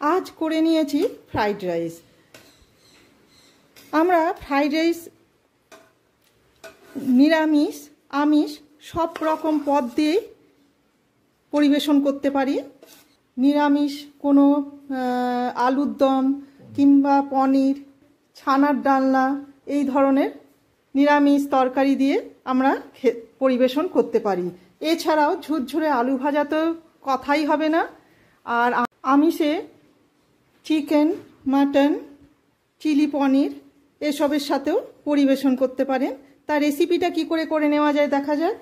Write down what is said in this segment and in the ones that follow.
আজ করে নিয়েছি ফ্রাইড রাইস। আমরা ফ্রাইড রাইস নিরামিষ আমিষ সব রকম পদ দিয়েই পরিবেশন করতে পারি। নিরামিষ কোনো আলুর দম কিংবা পনির, ছানার ডালনা এই ধরনের নিরামিষ তরকারি দিয়ে আমরা পরিবেশন করতে পারি। এছাড়াও ঝুরঝুরে আলু ভাজা তো কথাই হবে না। আর আমিষে চিকেন, মাটন, চিলি পনির এসবের সাথেও পরিবেশন করতে পারেন। তার রেসিপিটা কি করে নেওয়া যায় দেখা যাক।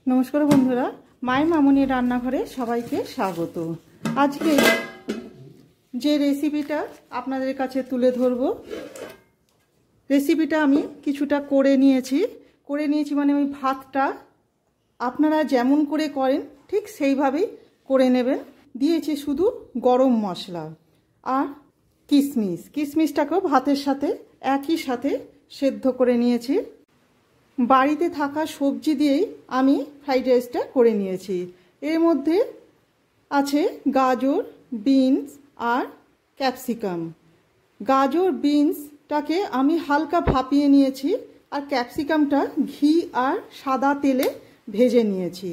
নমস্কার বন্ধুরা, মায়ের মামুনির রান্নাঘরে সবাইকে স্বাগত। আজকে যে রেসিপিটা আপনাদের কাছে তুলে ধরব, রেসিপিটা আমি কিছুটা করে নিয়েছি মানে ওই ভাতটা আপনারা যেমন করে করেন ঠিক সেইভাবেই করে নেবেন। দিয়েছি শুধু গরম মশলা আর কিশমিশটাকেও ভাতের সাথে একই সাথে সেদ্ধ করে নিয়েছি। বাড়িতে থাকা সবজি দিয়েই আমি ফ্রাইড রাইসটা করে নিয়েছি। এর মধ্যে আছে গাজর, বিনস আর ক্যাপসিকাম। গাজর বিনসটাকে আমি হালকা ভাপিয়ে নিয়েছি আর ক্যাপসিকামটা ঘি আর সাদা তেলে ভেজে নিয়েছি।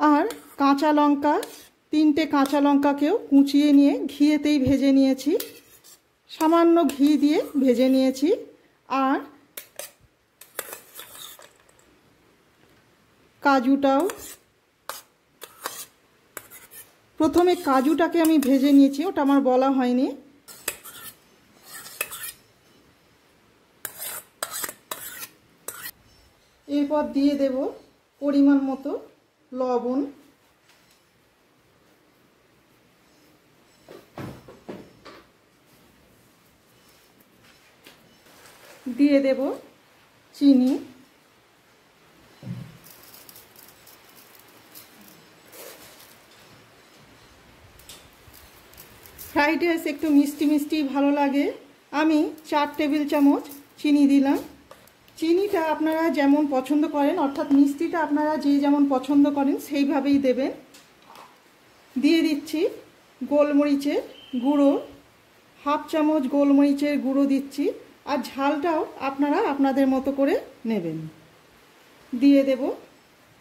আর কাঁচা লঙ্কা, 3টে কাঁচা লঙ্কাকেও কুচিয়ে নিয়ে ঘিয়েতেই ভেজে নিয়েছি। সামান্য ঘি দিয়ে ভেজে নিয়েছি। আর কাজুটাও, প্রথমে কাজুটাকে আমি ভেজে নিয়েছি, ওটা আমার বলা হয়নি। এরপর দিয়ে দেব পরিমাণ মতো লবণ, দিয়ে দেব চিনি, ফ্রাইড রাইস একটু মিষ্টি মিষ্টি ভালো লাগে। আমি 4 টেবিল চামচ চিনি দিলাম। চিনিটা আপনারা যেমন পছন্দ করেন, অর্থাৎ মিষ্টিটা আপনারা যে যেমন পছন্দ করেন সেইভাবেই দেবেন। দিয়ে দিচ্ছি গোলমরিচের গুঁড়ো, 1/2 চামচ গোলমরিচের গুঁড়ো দিচ্ছি। আর ঝালটাও আপনারা আপনাদের মতো করে নেবেন। দিয়ে দেব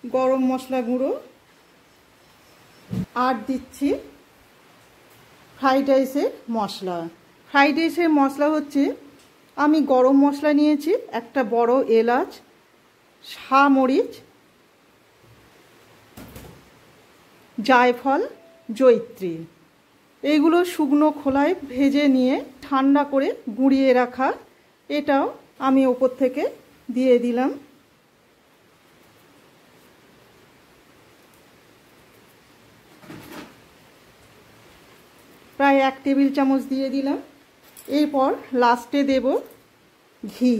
গরম মশলা গুঁড়ো। আর দিচ্ছি ফ্রাইড রাইসের মশলা। ফ্রাইড রাইসের মশলা হচ্ছে, আমি গরম মশলা নিয়েছি, একটা বড় এলাচ, শামরিচ, জায়ফল, জয়িত্রী, এইগুলো শুকনো খোলায় ভেজে নিয়ে ঠান্ডা করে গুঁড়িয়ে রাখা। এটাও আমি ওপর থেকে দিয়ে দিলাম। প্রায় 1 টেবিল চামচ দিয়ে দিলাম। এরপর লাস্টে দেব ঘি।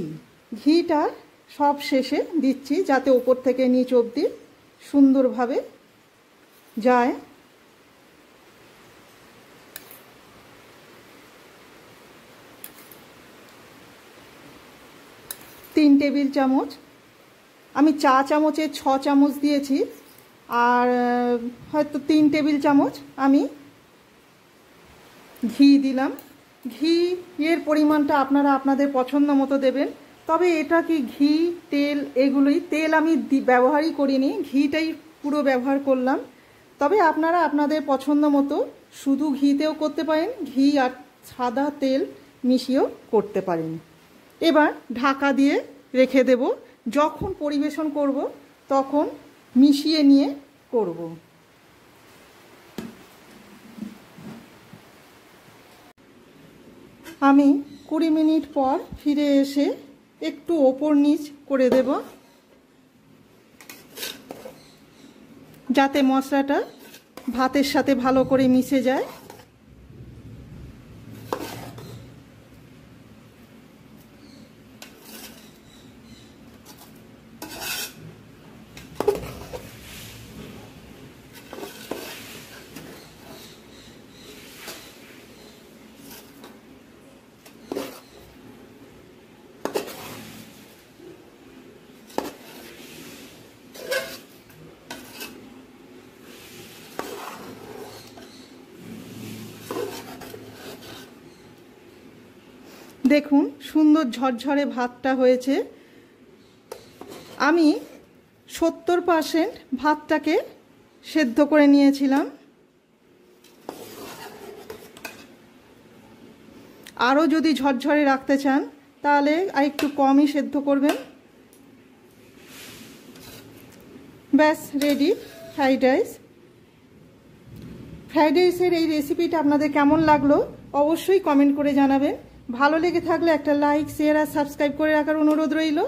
ঘিটা সব শেষে দিচ্ছি যাতে ওপর থেকে নিচ অবধি সুন্দরভাবে যায়। তিন টেবিল চামচ, আমি চা চামচের 6 চামচ দিয়েছি, আর হয়তো 3 টেবিল চামচ আমি ঘি দিলাম। ঘি এর পরিমাণটা আপনারা আপনাদের পছন্দ মতো দেবেন। তবে এটা কি ঘি, তেল, এগুলোই, তেল আমি ব্যবহারই করিনি, ঘিটাই পুরো ব্যবহার করলাম। তবে আপনারা আপনাদের পছন্দ মতো শুধু ঘিতেও করতে পারেন, ঘি আর সাদা তেল মিশিয়েও করতে পারেন। এবার ঢাকা দিয়ে রেখে দেব। যখন পরিবেশন করব তখন মিশিয়ে নিয়ে করব। আমি 20 মিনিট পর ফিরে এসে একটু ওপর নিচ করে দেব যাতে মশলাটা ভাতের সাথে ভালো করে মিশে যায়। দেখুন সুন্দর ঝরঝরে ভাতটা হয়েছে। আমি 70% ভাতটাকে সেদ্ধ করে নিয়েছিলাম। আরও যদি ঝরঝরে রাখতে চান তাহলে আর একটু কমই সেদ্ধ করবেন। ব্যাস রেডি ফ্রাইড রাইস। ফ্রাইড রাইসের এই রেসিপিটা আপনাদের কেমন লাগলো অবশ্যই কমেন্ট করে জানাবেন। ভালো লেগে থাকলে একটা লাইক, শেয়ার আর সাবস্ক্রাইব করে রাখার অনুরোধ রইল।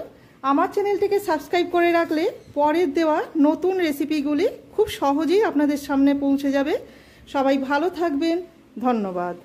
আমার চ্যানেলটিকে সাবস্ক্রাইব করে রাখলে পরের দেওয়া নতুন রেসিপিগুলি খুব সহজেই আপনাদের সামনে পৌঁছে যাবে। সবাই ভালো থাকবেন, ধন্যবাদ।